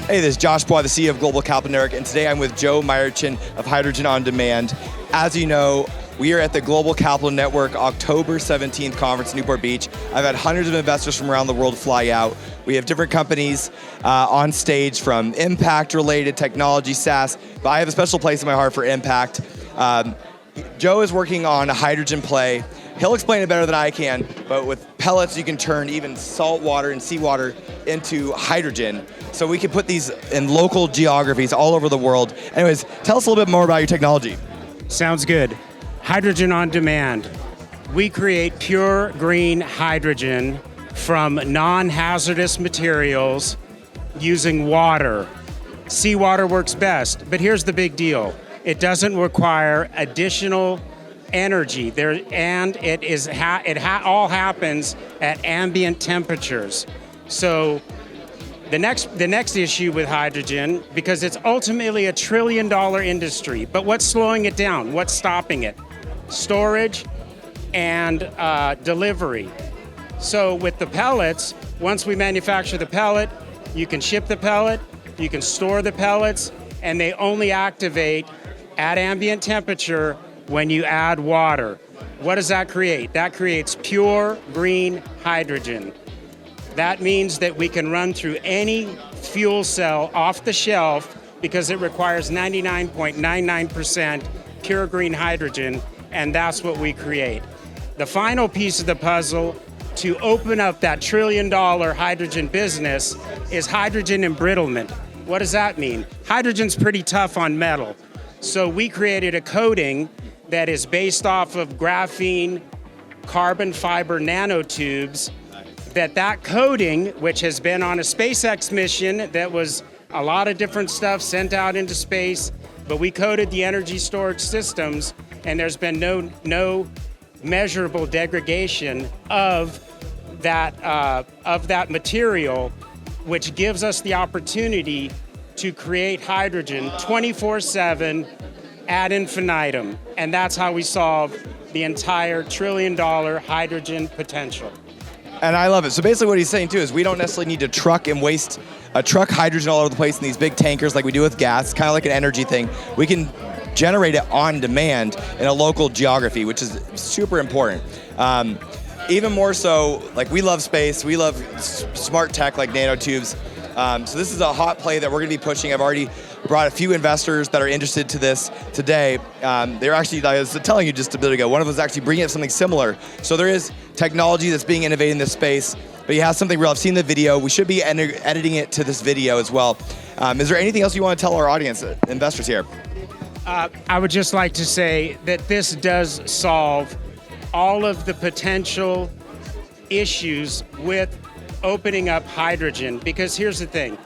Hey, this is Josh Bois, the CEO of Global Capital Network, and today I'm with Joe Myerchin of Hydrogen on Demand. As you know, we are at the Global Capital Network October 17th conference in Newport Beach. I've had hundreds of investors from around the world fly out. We have different companies on stage from impact-related technology, SaaS, but I have a special place in my heart for impact. Joe is working on a hydrogen play. He'll explain it better than I can, but with pellets, you can turn even salt water and seawater into hydrogen. So we can put these in local geographies all over the world. Anyways, tell us a little bit more about your technology. Sounds good. Hydrogen on demand. We create pure green hydrogen from non-hazardous materials using water. Seawater works best, but here's the big deal. It doesn't require additional energy and it all happens at ambient temperatures. So the next issue with hydrogen, because it's ultimately a $1 trillion industry, but what's slowing it down? What's stopping it? Storage and delivery. So with the pellets, once we manufacture the pellet, you can ship the pellet, you can store the pellets, and they only activate at ambient temperature when you add water. What does that create? That creates pure green hydrogen. That means that we can run through any fuel cell off the shelf because it requires 99.99% pure green hydrogen, and that's what we create. The final piece of the puzzle to open up that $1 trillion hydrogen business is hydrogen embrittlement. What does that mean? Hydrogen's pretty tough on metal. So we created a coating that is based off of graphene carbon fiber nanotubes. That coating, which has been on a SpaceX mission that was a lot of different stuff sent out into space, but we coated the energy storage systems, and there's been no measurable degradation of that material, which gives us the opportunity to create hydrogen 24/7 ad infinitum. And that's how we solve the entire $1 trillion hydrogen potential. And I love it. So basically what he's saying too is we don't necessarily need to truck hydrogen all over the place in these big tankers like we do with gas. It's kind of like an energy thing. We can generate it on demand in a local geography, which is super important. Even more so, like we love space, we love smart tech like nanotubes. So this is a hot play that we're going to be pushing. I've already brought a few investors that are interested to this today. They're actually, I was telling you just a bit ago, one of them is actually bringing up something similar. So there is technology that's being innovated in this space, but he has something real. I've seen the video. We should be editing it to this video as well. Is there anything else you want to tell our audience, investors here? I would just like to say that this does solve all of the potential issues with opening up hydrogen, because here's the thing.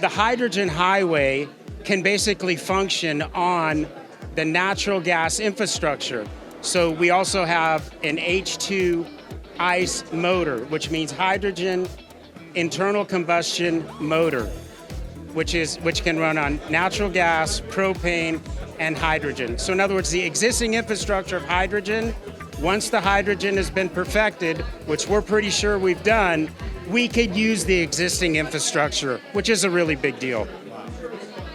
The hydrogen highway can basically function on the natural gas infrastructure. So we also have an H2 ICE motor, which means hydrogen internal combustion motor, which can run on natural gas, propane, and hydrogen. So in other words, the existing infrastructure of hydrogen, once the hydrogen has been perfected, which we're pretty sure we've done, we could use the existing infrastructure, which is a really big deal.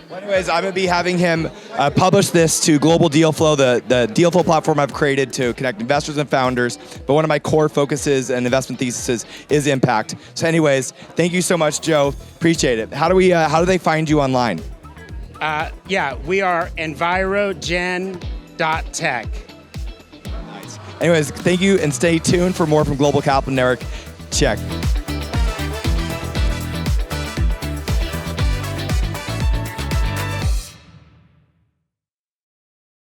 Well, anyways, I'm going to be having him publish this to Global Deal Flow, the Deal Flow platform I've created to connect investors and founders. But one of my core focuses and investment theses is impact. So anyways, thank you so much, Joe. Appreciate it. How do they find you online? We are envirogen.tech. Nice. Anyways, thank you, and stay tuned for more from Global Capital Network. Check.